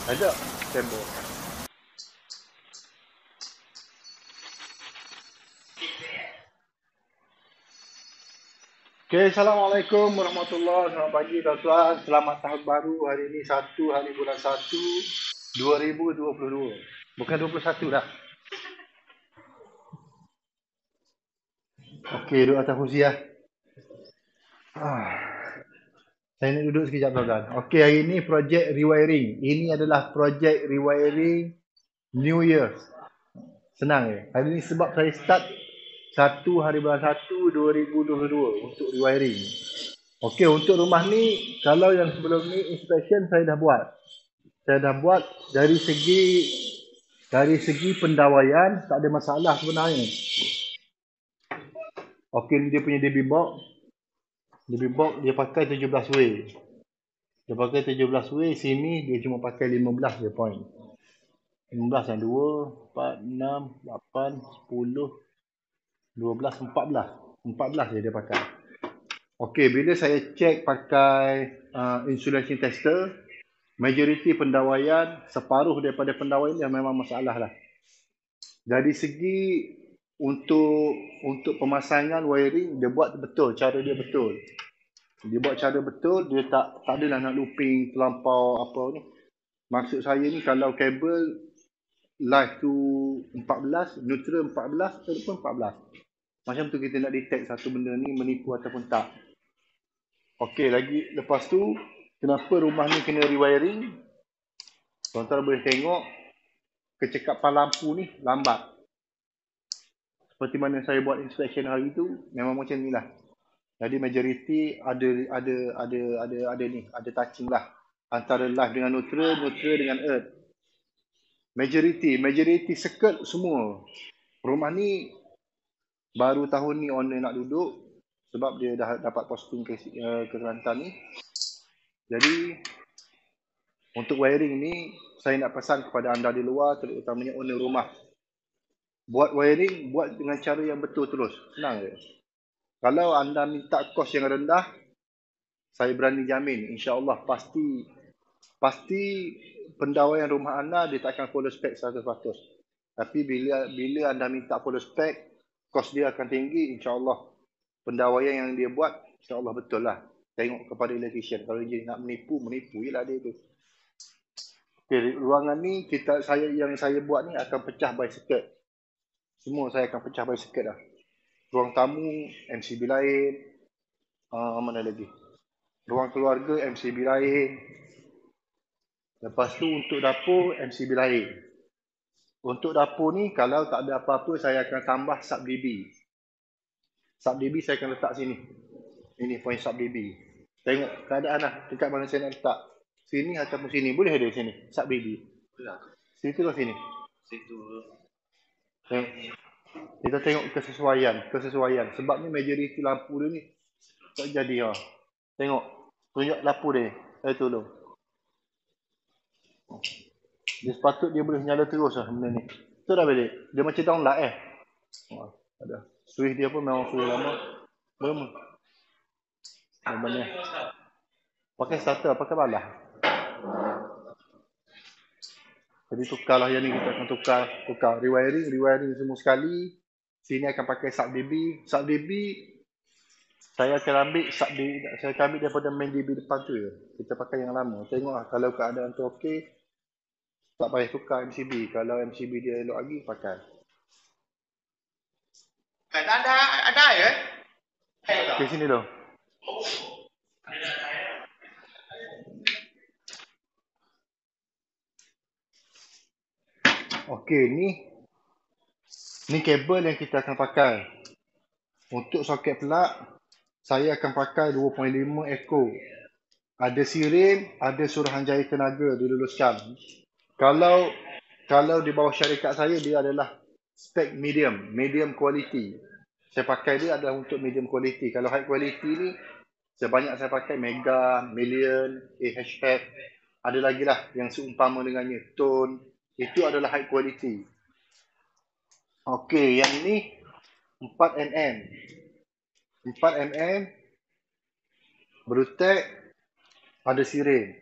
Ada tembok. Okay, Assalamualaikum warahmatullahi wabarakatuh. Selamat pagi tuan-tuan. Selamat tahun baru. Hari ini 1 hari bulan 1 2022. Bukan 21 dah. Okey, duduk atas kursi lah. Saya nak duduk sekejap tuan-tuan. Okey, hari ini projek rewiring. Ini adalah projek rewiring New Year. Senang je. Hari ini sebab saya start 1 hari bulan 1 2022 untuk rewiring. Okey, untuk rumah ni, kalau yang sebelum ni inspection saya dah buat. Saya dah buat dari segi pendawaian tak ada masalah sebenarnya. Okey, ni dia punya DB box. DB box dia pakai 17 way. Dia pakai 17 way, sini dia cuma pakai 15 je point. 15 yang 2, 4, 6, 8, 10, 12, 14. 14 je dia pakai. Okey, bila saya cek pakai insulation tester, majoriti pendawaian, separuh daripada pendawaian dia memang masalah lah. Dari segi untuk pemasangan wiring, dia buat betul, cara dia betul. Dia buat cara betul, dia tak adalah nak looping terlampau apa ni. Maksud saya ni kalau kabel live tu 14, neutral 14, telefon 14. Macam tu kita nak detect satu benda ni menipu ataupun tak. Okey, lagi lepas tu, kenapa rumah ni kena rewiring? Tuan-tuan boleh tengok kecekapan lampu ni lambat. Seperti mana saya buat inspection hari tu, memang macam ni lah. Jadi majoriti ada touching lah antara live dengan neutral dengan earth. Majoriti circuit semua. Rumah ni baru tahun ni owner nak duduk sebab dia dah dapat posting ke Kelantan ni. Jadi untuk wiring ni saya nak pesan kepada anda di luar, terutamanya owner rumah. Buat wiring, buat dengan cara yang betul terus. Senang je. Kalau anda minta kos yang rendah, saya berani jamin, insya-Allah pasti pendawaian rumah anda dia tak akan follow spek 100%. Tapi bila anda minta follow spek, kos dia akan tinggi, insya-Allah. Pendawaian yang dia buat, insya-Allah betul lah. Tengok kepada electrician. Kalau dia nak menipu je lah dia tu. Okay, ruangan ni yang saya buat ni akan pecah by circuit. Semua saya akan pecah by circuit lah. Ruang tamu, MCB lain. Mana lagi? Ruang keluarga, MCB lain. Lepas tu untuk dapur, MCB lain. Untuk dapur ni, kalau tak ada apa-apa, saya akan tambah sub-DB. Sub-DB saya akan letak sini. Ini point sub-DB. Tengok keadaan lah, dekat mana saya nak letak. Sini ataupun sini. Boleh ada sini, sub-DB. Situ atau sini? Situ. Tengok. Kita tengok kesesuaian. Sebab ni majoriti lampu dia ni tak jadi. Tengok. Tunjuk lampu dia. Saya tolong. Dia sepatut dia boleh nyala terus lah benda ni. Tu dah balik. Dia macam downlight ada. Switch dia pun memang switch lama. Belum. Benda. Pakai starter, pakai balah. Jadi tukarlah yang ni, kita akan tukar rewiring semua sekali. Sini akan pakai sub-DB. Sub-DB saya akan ambil daripada main DB depan tu je. Kita pakai yang lama. Tengoklah kalau keadaan tu okey, tak payah tukar MCB. Kalau MCB dia elok lagi, pakai. Ada ya? Di sini dong. Okey, ni kabel yang kita akan pakai. Untuk soket plug, saya akan pakai 2.5 echo. Ada sirin, ada suruhanjaya tenaga diluluskan. Kalau di bawah syarikat saya, dia adalah spek medium quality. Saya pakai dia adalah untuk medium quality. Kalau high quality ni, sebanyak saya pakai Mega, Million, AHF. Ada lagi lah yang seumpama dengannya, Tone. Itu adalah high quality. Okey, yang ni 4mm. 4mm Brutec ada siren.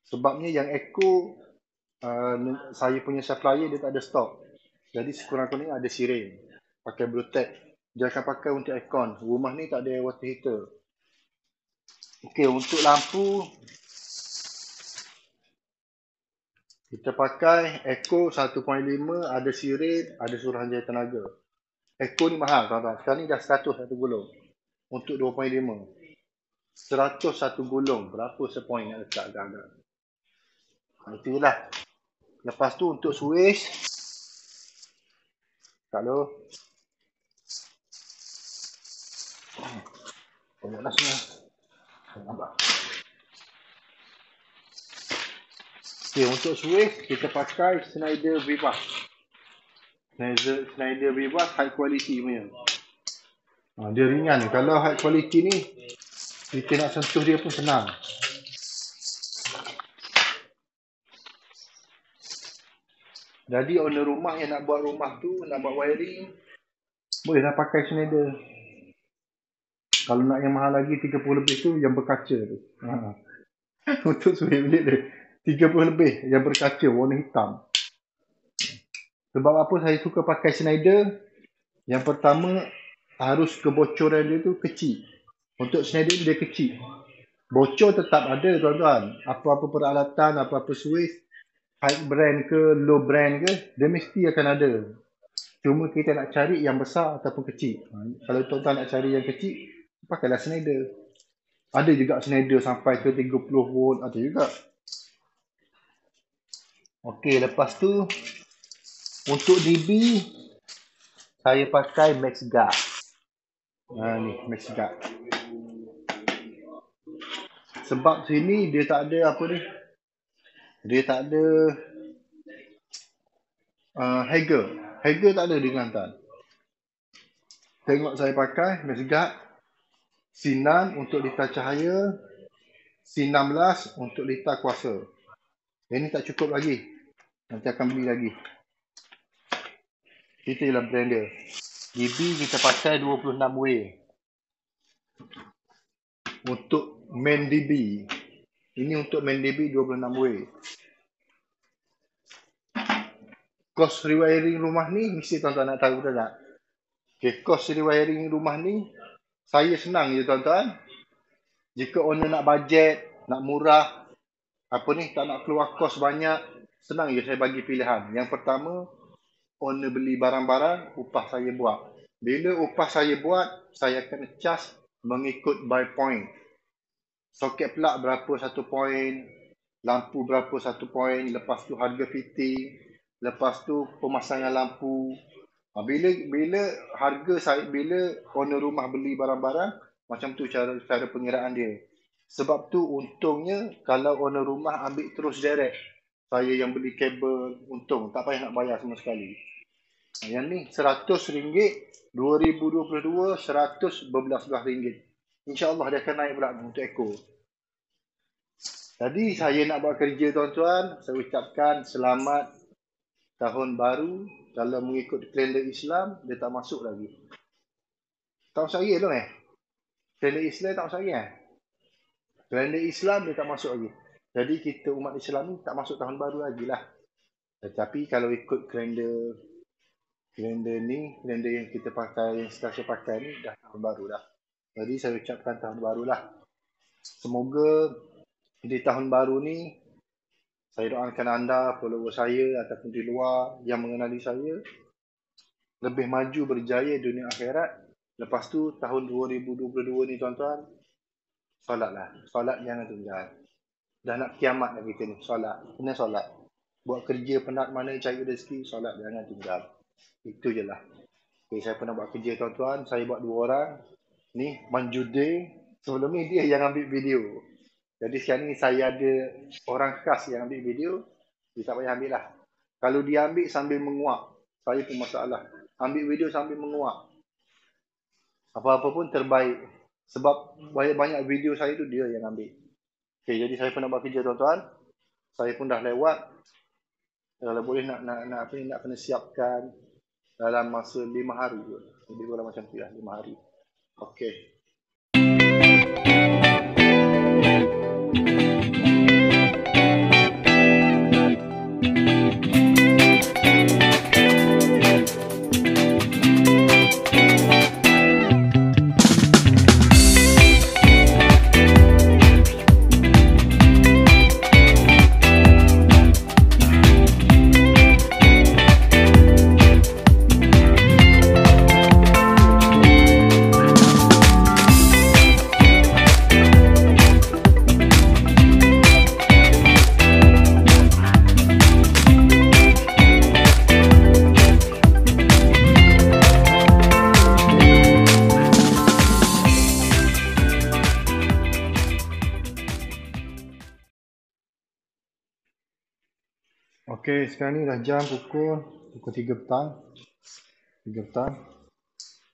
Sebabnya yang echo saya punya supplier dia tak ada stok. Jadi sekurang-kurangnya ada siren. Pakai Bluetech. Dia akan pakai untuk aircon. Rumah ni tak ada water heater. Okey, untuk lampu kita pakai Eco 1.5, ada siren, ada suruhanjaya tenaga. Eco ni mahal tuan-tuan. Sekarang ni dah 100 satu gulung. Untuk 2.5. 100 satu gulung. Berapa sepoin nak letak agak-agak. Itulah. Lepas tu untuk switch. Kalau banyaklah semua. Nampak. Okay, untuk switch kita pakai Schneider V-Bus. Schneider V-Bus high quality punya. Dia ringan. Kalau high quality ni kita nak sentuh dia pun senang. Jadi owner rumah yang nak buat rumah tu, nak buat wiring, bolehlah pakai Schneider. Kalau nak yang mahal lagi 30 lebih tu yang berkaca tu. Untuk switch bilik dia 30 lebih yang berkaca warna hitam. Sebab apa saya suka pakai Schneider? Yang pertama, arus kebocoran dia tu kecil. Untuk Schneider dia kecil. Bocor tetap ada tuan-tuan. Apa-apa peralatan, apa-apa switch, high brand ke, low brand ke, dia mesti akan ada. Cuma kita nak cari yang besar ataupun kecil. Kalau tuan-tuan nak cari yang kecil, pakailah Schneider. Ada juga Schneider sampai ke 30 volt, ada juga. Okey, lepas tu untuk DB saya pakai MaxGuard. Ni MaxGuard. Sebab sini dia tak ada apa ni? Dia tak ada Hager. Hager tak ada di Kelantan. Tengok saya pakai MaxGuard. C9 untuk litar cahaya, C16 untuk litar kuasa. Ini tak cukup lagi. Nanti akan beli lagi. Kita ialah brand dia. DB kita pakai 26W. Untuk main DB. Ini untuk main DB 26W. Kos rewiring rumah ni mesti tuan-tuan nak tahu tak? Okay, kos rewiring rumah ni saya senang je tuan-tuan. Jika owner nak bajet, nak murah, apa ni, tak nak keluar kos banyak, senang je saya bagi pilihan. Yang pertama, owner beli barang-barang, upah saya buat. Bila upah saya buat, saya akan charge mengikut by point. Soket plug berapa 1 poin, lampu berapa 1 poin, lepas tu harga fitting, lepas tu pemasangan lampu. Bila harga saya, bila owner rumah beli barang-barang, macam tu cara pengiraan dia. Sebab tu untungnya kalau owner rumah ambil terus direct, saya yang beli kabel, untung tak payah nak bayar sama sekali. Yang ni RM100, 2022 RM100 InsyaAllah dia akan naik pula untuk Eco. Jadi saya nak buat kerja tuan-tuan, saya ucapkan selamat tahun baru. Kalau mengikut kalender Islam, dia tak masuk lagi. Tak masuk lagi tu kalender Islam tak masuk lagi kalender Islam dia tak masuk lagi. Jadi kita umat Islam ni tak masuk tahun baru lagi lah. Tetapi kalau ikut kalender ni, kalender yang kita pakai, yang sekarang saya pakai ni, dah tahun baru dah. Jadi saya ucapkan tahun baru lah. Semoga di tahun baru ni, saya doakan anda, follower saya ataupun di luar yang mengenali saya, lebih maju berjaya dunia akhirat. Lepas tu tahun 2022 ni tuan-tuan, solatlah. Solat jangan tinggal. Dah nak kiamat dah kita ni. Solat. Kena solat. Buat kerja penat mana cari rezeki, solat jangan tinggal. Itu je lah. Okay, saya pernah buat kerja tuan-tuan. Saya buat 2 orang. Ni Manjude. Sebelum ni dia yang ambil video. Jadi sekarang ni saya ada orang khas yang ambil video. Dia tak payah ambil lah. Kalau dia ambil sambil menguap, saya pun masalah. Ambil video sambil menguap, apa-apa pun terbaik. Sebab banyak-banyak video saya tu dia yang ambil. Okay, jadi saya pun nak buat kerja tuan-tuan. Saya pun dah lewat. Kalau boleh nak kena siapkan dalam masa 5 hari. Lebih kurang macam tu lah, 5 hari. Okay. Okey, sekarang ni dah jam pukul 3 petang. 3 petang.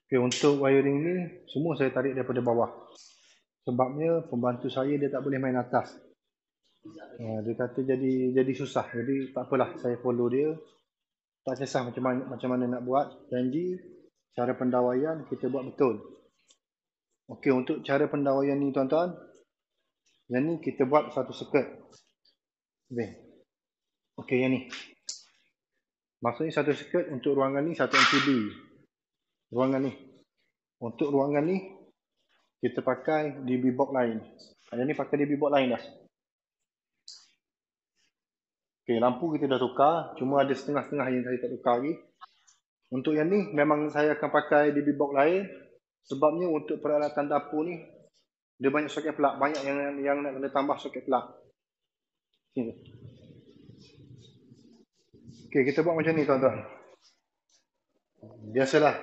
Okey, untuk wiring ni semua saya tarik daripada bawah. Sebabnya pembantu saya dia tak boleh main atas. Dia kata jadi susah. Jadi tak apalah, saya follow dia. Tak kisah macam mana nak buat. Janji cara pendawaian kita buat betul. Okey, untuk cara pendawaian ni tuan-tuan, yang ni kita buat satu circuit. Okey, yang ni. Maksudnya satu circuit untuk ruangan ni 1 MCB. Ruangan ni. Untuk ruangan ni kita pakai DB box lain. Yang ni pakai DB box lain dah. Okey, lampu kita dah tukar, cuma ada setengah-setengah yang saya tak tukar lagi. Untuk yang ni memang saya akan pakai DB box lain sebabnya untuk peralatan dapur ni dia banyak soket plug, banyak yang nak kena tambah soket plug. Sini. Okey, kita buat macam ni tuan-tuan. Biasalah.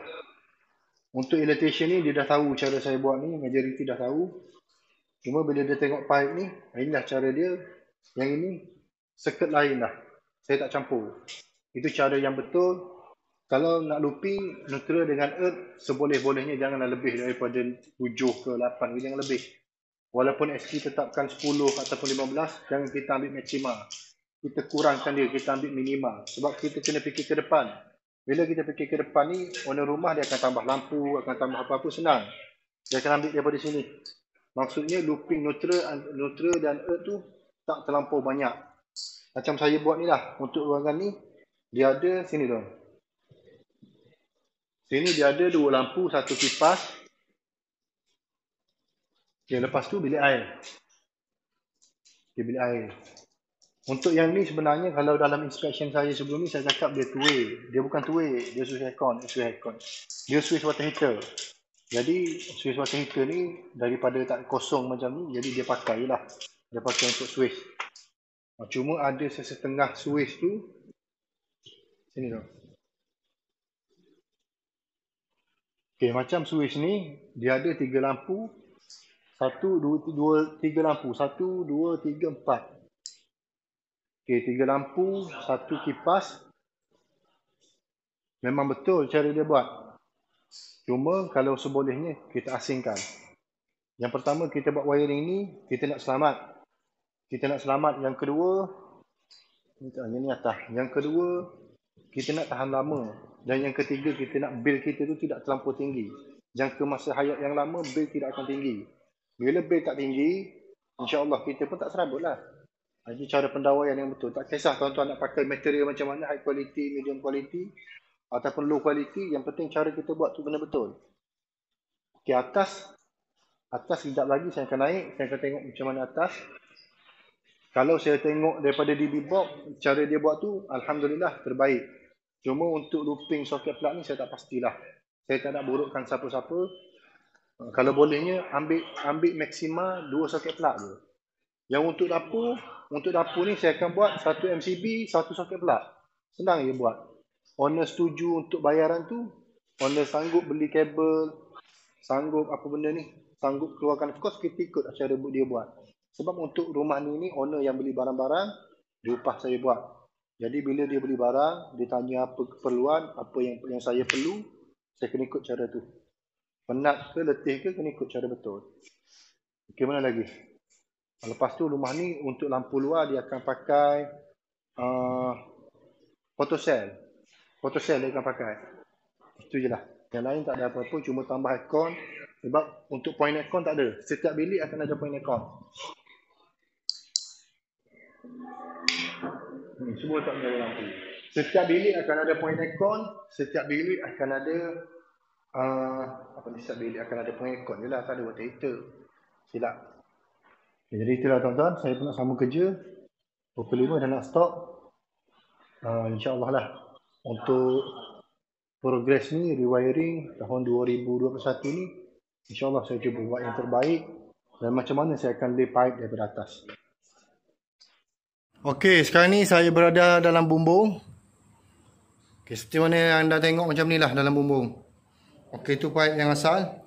Untuk electrician ni dia dah tahu cara saya buat ni, majoriti dah tahu. Cuma bila dia tengok pipe ni, inilah cara dia. Yang ini circuit lain dah. Saya tak campur. Itu cara yang betul. Kalau nak looping neutral dengan earth, seboleh-bolehnya janganlah lebih daripada 7 ke 8, jangan lebih. Walaupun SQ tetapkan 10 ataupun 15, jangan kita ambil maksima. Kita kurangkan dia, kita ambil minima. Sebab kita kena fikir ke depan. Bila kita fikir ke depan ni, owner rumah dia akan tambah lampu, akan tambah apa-apa, senang. Dia akan ambil daripada sini. Maksudnya looping neutral dan earth tu tak terlampau banyak. Macam saya buat ni lah. Untuk ruangan ni, dia ada sini tu. Sini dia ada 2 lampu, 1 kipas. Okay, lepas tu bilik air. Okay, bilik air. Untuk yang ni sebenarnya kalau dalam inspection saya sebelum ni saya cakap dia two-way. Dia bukan two-way, dia switch aircon. Dia switch water heater. Jadi switch water heater ni daripada tak kosong macam ni, jadi dia pakai lah. Dia pakai untuk switch. Cuma ada sesetengah switch tu sini tu. Okey, macam switch ni dia ada 3 lampu. 1 2 3 lampu. 1 2 3 4. Okey, 3 lampu, 1 kipas. Memang betul cara dia buat. Cuma kalau sebolehnya kita asingkan. Yang pertama kita buat wiring ni, kita nak selamat. Yang kedua, yang ni atas. Yang kedua, kita nak tahan lama. Dan yang ketiga, kita nak bil kita tu tidak terlampau tinggi. Jangka masa hayat yang lama, bil tidak akan tinggi. Bila bil tak tinggi, insya-Allah kita pun tak serabut lah. Ini cara pendawaian yang betul. Tak kisah tuan-tuan nak pakai material macam mana, high quality, medium quality, ataupun low quality. Yang penting cara kita buat tu benar betul. Okey, atas sekejap lagi saya akan naik. Saya akan tengok macam mana atas. Kalau saya tengok daripada DB box, cara dia buat tu, alhamdulillah terbaik. Cuma untuk looping soket plug ni saya tak pastilah. Saya tak nak burukkan siapa-siapa. Kalau bolehnya ambil maksima 2 soket plug je. Yang untuk dapur ni saya akan buat 1 MCB, 1 soket plug. Senang je buat. Owner setuju untuk bayaran tu, owner sanggup beli kabel, sanggup apa benda ni, sanggup keluarkan kos, kita ikut cara dia buat. Sebab untuk rumah ni owner yang beli barang-barang, dia upah saya buat. Jadi bila dia beli barang, dia tanya apa keperluan, apa yang saya perlu, saya kena ikut cara tu. Penat ke, letih ke, kena ikut cara betul. Okey, mana lagi? Lepas tu rumah ni untuk lampu luar dia akan pakai photocell. Photocell dia akan pakai. Itu je lah. Yang lain tak ada apa-apa, cuma tambah aircon. Sebab untuk point aircon tak ada. Setiap bilik akan ada point aircon. Semua tak ada lampu. Setiap bilik akan ada point aircon. Setiap bilik akan ada setiap bilik akan ada point aircon je lah. Tak ada water heater. Silap. Okay, jadi itulah tuan-tuan. Saya pun nak sambung kerja. Pukul 5 dah nak stop. InsyaAllah lah. Untuk progress ni, rewiring tahun 2021 ni, InsyaAllah saya cuba buat yang terbaik. Dan macam mana saya akan lay pipe daripada atas. Okey, sekarang ni saya berada dalam bumbung. Okey, seperti mana anda tengok macam ni lah dalam bumbung. Okey, tu pipe yang asal.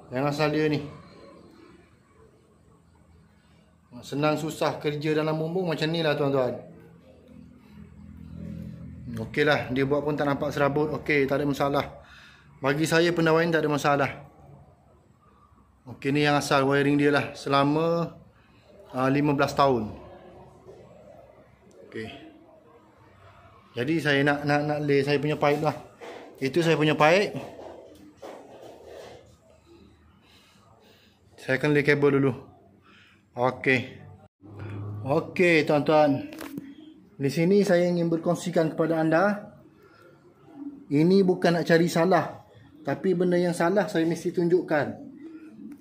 Yang asal dia ni. Senang susah kerja dalam bumbung macam ni lah tuan-tuan. Okey lah, dia buat pun tak nampak serabut. Okey, tak ada masalah. Bagi saya pendawaian tak ada masalah. Okey, ni yang asal wiring dia lah selama 15 tahun. Okey. Jadi saya nak lay saya punya pipe lah. Itu saya punya pipe. Saya akan lay kabel dulu. Okey. Okey, tuan-tuan. Di sini saya ingin berkongsikan kepada anda. Ini bukan nak cari salah, tapi benda yang salah saya mesti tunjukkan.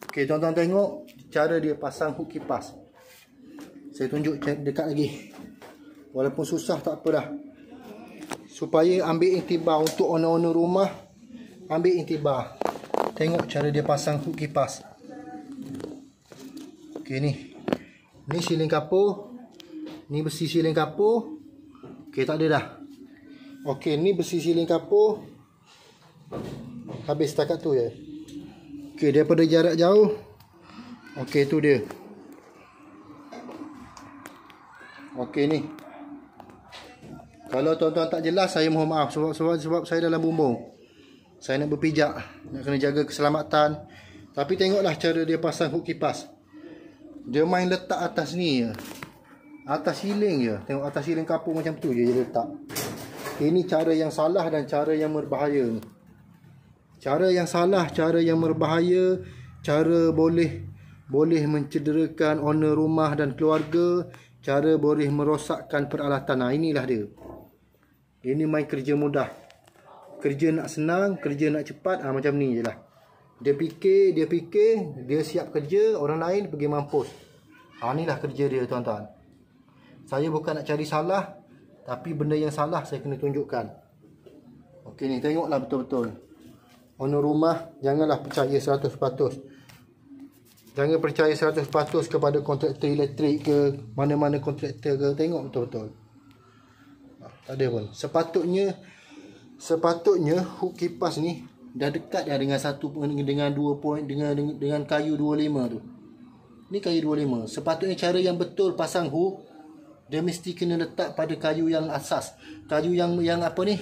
Okey, tuan-tuan tengok cara dia pasang hook kipas. Saya tunjuk dekat lagi. Walaupun susah tak apa dah. Supaya ambil iktibar untuk owner-owner rumah, ambil iktibar. Tengok cara dia pasang hook kipas. Okey, ni. Ni siling kapur. Ni besi siling kapur. Okey, tak ada dah. Okey, ni besi siling kapur. Habis setakat tu je. Okey, daripada jarak jauh. Okey, tu dia. Okey, ni. Kalau tuan-tuan tak jelas, saya mohon maaf sebab saya dalam bumbung. Saya nak berpijak, nak kena jaga keselamatan. Tapi tengoklah cara dia pasang hook kipas. Dia main letak atas ni je. Atas siling je. Tengok atas siling kapur macam tu je dia letak. Ini cara yang salah dan cara yang berbahaya ni. Cara yang salah, cara yang berbahaya, cara boleh mencederakan owner rumah dan keluarga, cara boleh merosakkan peralatan. Nah, inilah dia. Ini main kerja mudah. Kerja nak senang, kerja nak cepat, macam ni je lah. Dia fikir, dia siap kerja, orang lain pergi mampus. Inilah kerja dia, tuan-tuan. Saya bukan nak cari salah, tapi benda yang salah saya kena tunjukkan. Okey ni, tengoklah betul-betul. Owner rumah, janganlah percaya 100%. Jangan percaya 100% kepada kontraktor elektrik ke, mana-mana kontraktor ke. Tengok betul-betul. Tak ada pun. Sepatutnya hook kipas ni dah dekat dah dengan 2 point dengan kayu 25 tu. Ni kayu 25. Sepatutnya cara yang betul pasang hook, dia mesti kena letak pada kayu yang asas. Kayu yang apa ni?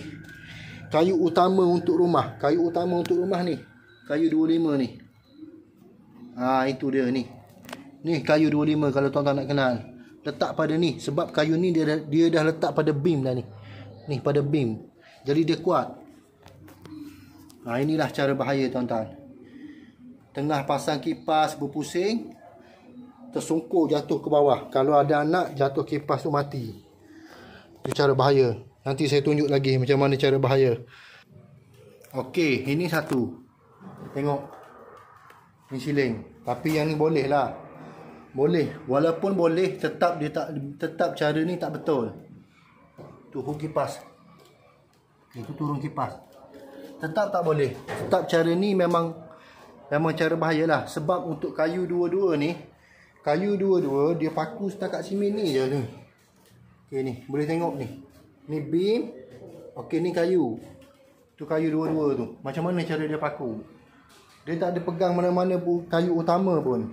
Kayu utama untuk rumah. Kayu utama untuk rumah ni. Kayu 25 ni. Itu dia ni. Ni kayu 25 kalau tuan-tuan nak kenal. Letak pada ni. Sebab kayu ni dia dah letak pada beam dah ni. Ni pada beam. Jadi dia kuat. Inilah cara bahaya, tuan-tuan. Tengah pasang kipas berpusing, tersungkur jatuh ke bawah. Kalau ada anak, jatuh kipas tu mati. Itu cara bahaya. Nanti saya tunjuk lagi macam mana cara bahaya. Okey, ini satu. Tengok. Ni siling. Tapi yang ni boleh lah. Boleh. Walaupun boleh, tetap cara ni tak betul. Tu hook kipas. Itu turun kipas. Tetap tak boleh. Tetap cara ni memang cara bahaya lah. Sebab untuk kayu dua-dua ni, dia paku setakat simen ni je tu. Okay, ni boleh tengok ni. Ni beam. Okey, ni kayu. Tu kayu dua-dua tu. Macam mana cara dia paku? Dia tak ada pegang mana-mana kayu utama pun.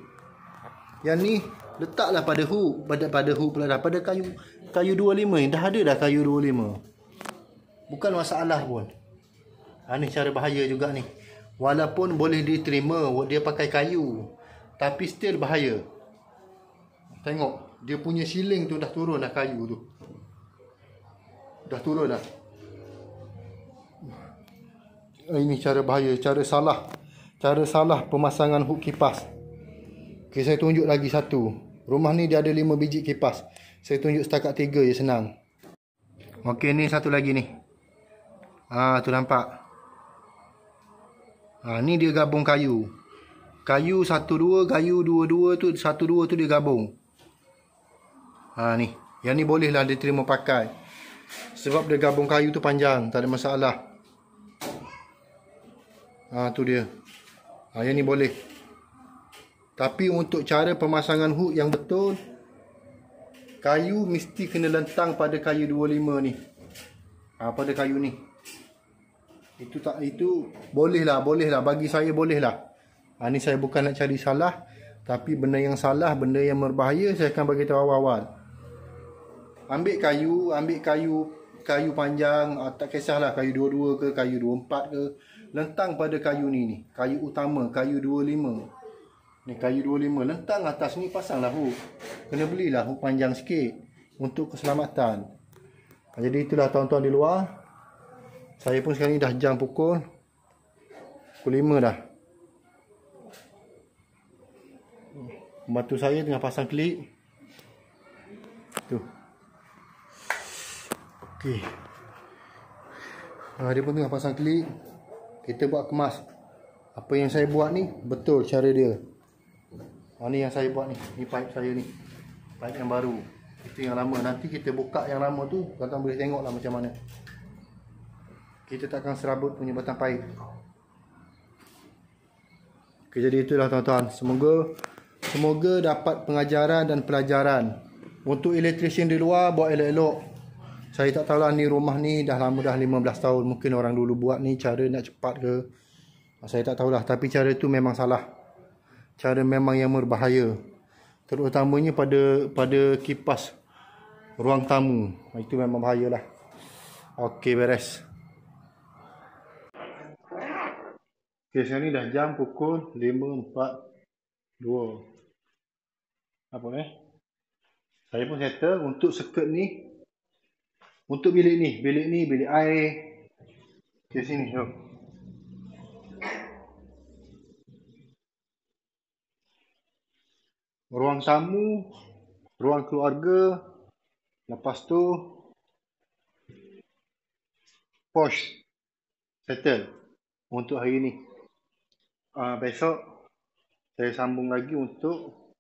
Yang ni letaklah pada hook, pada hook pula dah. Pada kayu 25 ni dah ada dah kayu 25. Bukan masalah pun. Ni cara bahaya juga ni. Walaupun boleh diterima dia pakai kayu, tapi still bahaya. Tengok, dia punya siling tu dah turun dah kayu tu. Dah turun dah. Ini cara bahaya, cara salah pemasangan hook kipas. Okay, saya tunjuk lagi satu. Rumah ni dia ada 5 biji kipas. Saya tunjuk setakat 3 je, senang. Okey, ni satu lagi ni. Tu nampak. Ni dia gabung kayu. Kayu 1-2, kayu 2-2 tu, 1-2 tu dia gabung. Ni. Yang ni boleh lah dia terima pakai. Sebab dia gabung kayu tu panjang, tak ada masalah. Tu dia. Yang ni boleh. Tapi untuk cara pemasangan hook yang betul, kayu mesti kena lentang pada kayu 25 ni. Pada kayu ni. Itu boleh lah bagi saya boleh lah. Ni saya bukan nak cari salah, tapi benda yang salah, benda yang berbahaya saya akan bagi tahu awal-awal. Ambil kayu kayu panjang, tak kisahlah kayu 22 ke, kayu 24 ke, lentang pada kayu ni. Kayu utama, kayu 25. Ni kayu 25, lentang atas ni, pasanglah hook. Kena belilah hook panjang sikit untuk keselamatan. Jadi itulah tuan-tuan di luar. Saya pun sekarang ni dah jam pukul 5 dah. Pembantu saya tengah pasang klip. Tu. Okey. Dia pun tengah pasang klip. Kita buat kemas. Apa yang saya buat ni betul cara dia. Ni yang saya buat ni. Ni pipe saya ni. Pipe yang baru. Itu yang lama. Nanti kita buka yang lama tu, tuan-tuan boleh tengoklah macam mana. Kita takkan serabut punya batang pipe. Okay, jadi itulah tuan-tuan. Semoga dapat pengajaran dan pelajaran. Untuk electrician di luar, buat elok-elok. Saya tak tahulah ni rumah ni dah lama, dah 15 tahun. Mungkin orang dulu buat ni cara nak cepat ke. Saya tak tahulah. Tapi cara tu memang salah. Cara memang yang berbahaya. Terutamanya pada kipas ruang tamu. Itu memang bahayalah. Okey, beres. Okey, sekarang ni dah jam pukul 5.42. Apa Saya pun settle untuk circuit ni. Untuk bilik ni, bilik air. Okey, sini, jom. Ruang tamu, ruang keluarga, lepas tu posh, settle untuk hari ni. Besok saya sambung lagi untuk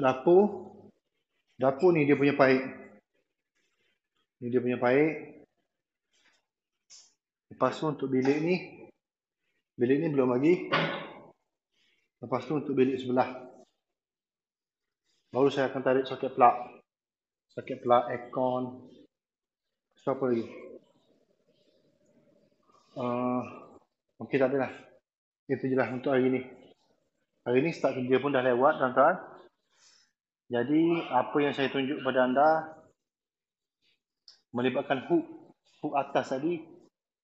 dapur. Dapur ni dia punya paip. Ni dia punya paip. Lepas tu untuk bilik ni belum lagi. Lepas tu untuk bilik sebelah, baru saya akan tarik soket plug. Soket plug, aircon. So apa lagi? Okey, tak adalah. Itu je lah untuk hari ni. Hari ni start kerja pun dah lewat, tuan-tuan. Jadi apa yang saya tunjuk kepada anda melibatkan hook atas tadi.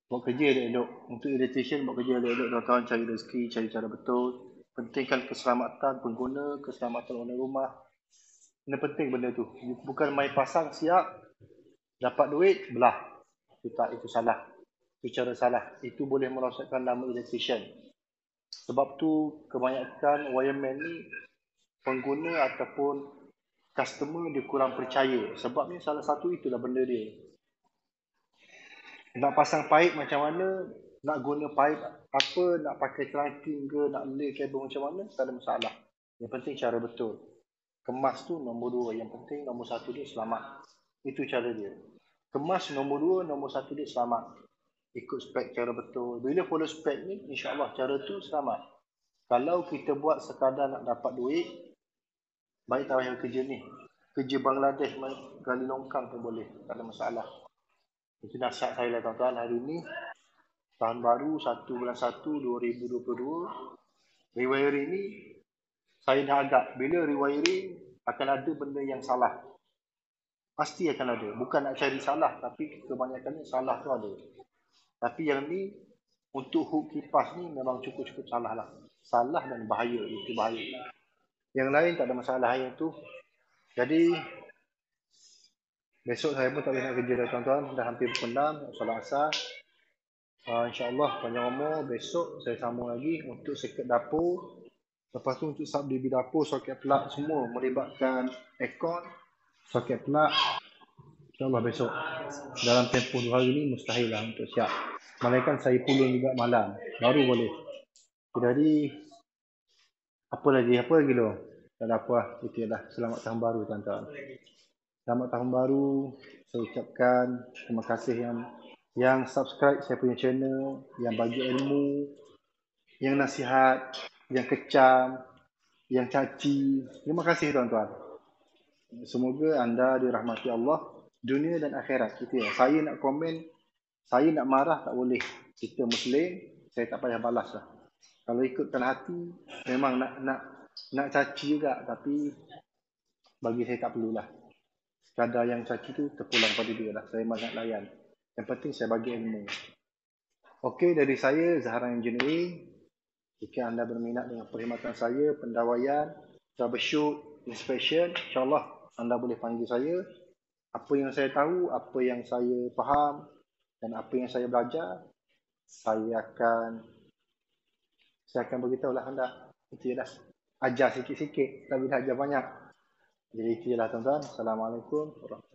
Buat kerja elok-elok. Untuk electrician buat kerja elok-elok, tuan-tuan. Cari rezeki, cari cara betul. Pentingkan keselamatan pengguna, keselamatan owner rumah. Ini penting benda tu. Bukan main pasang siap, dapat duit, belah. Itu salah. Itu cara salah. Itu boleh merosakkan nama electrician. Sebab tu kebanyakan wireman ni, pengguna ataupun customer dia kurang percaya. Sebabnya salah satu itulah benda dia. Nak pasang pipe macam mana, nak guna pipe apa, nak pakai trunking ke, nak lay kabel macam mana, tak ada masalah. Yang penting cara betul. Kemas tu nombor 2. Yang penting nombor 1 dia selamat. Itu cara dia. Kemas nombor 2, nombor 1 dia selamat. Ikut spek cara betul. Bila follow spek ni, insyaAllah cara tu selamat. Kalau kita buat sekadar nak dapat duit, baik tak payah kerja ni. Kerja Bangladesh, gali longkang pun boleh. Tak ada masalah. Itu nasihat saya lah, tuan-tuan. Hari ni tahun baru 1 bulan 1 2022. Rewiring ni saya dah agak. Bila rewiring akan ada benda yang salah. Pasti akan ada. Bukan nak cari salah, tapi kebanyakannya salah tu ada. Tapi yang ni untuk hook kipas ni memang cukup-cukup salah lah. Salah dan bahaya. Itu bahaya. Yang lain tak ada masalah yang tu. Jadi besok saya pun tak boleh nak kerja dah, tuan-tuan. Dah hampir pukul 6, solat asar. InsyaAllah panjang umur. Besok saya sambung lagi untuk circuit dapur. Lepas tu untuk sub DB dapur, soket plug semua melibatkan aircon, soket plug. InsyaAllah besok. Dalam tempoh 2 hari ni mustahil lah untuk siap. Malaikat saya pulung juga malam. Baru boleh. Jadi apa lagi lo? Tak ada apa lah. Itu adalah selamat tahun baru, tuan-tuan. Selamat tahun baru. Saya ucapkan terima kasih yang subscribe saya punya channel, yang bagi ilmu, yang nasihat, yang kecam, yang caci. Terima kasih, tuan-tuan. Semoga anda dirahmati Allah dunia dan akhirat. Itu ya. Saya nak komen, saya nak marah tak boleh. Kita Muslim, saya tak payah balas lah. Kalau ikutkan hati, memang nak nak caci juga, tapi bagi saya tak perlulah. Sekadar yang caci tu terpulang pada dia lah. Saya banyak layan. Yang penting saya bagi ilmu. Okey, dari saya Zahran Engineering. Jika anda berminat dengan perkhidmatan saya, pendawaian, troubleshoot, inspection, insyaAllah anda boleh panggil saya. Apa yang saya tahu, apa yang saya faham dan apa yang saya belajar, saya akan beritahulah anda. Itu je lah. Ajar sikit-sikit, tapi dah ajar banyak. Jadi itu je lah tuan-tuan. Assalamualaikum warahmatullahi wabarakatuh.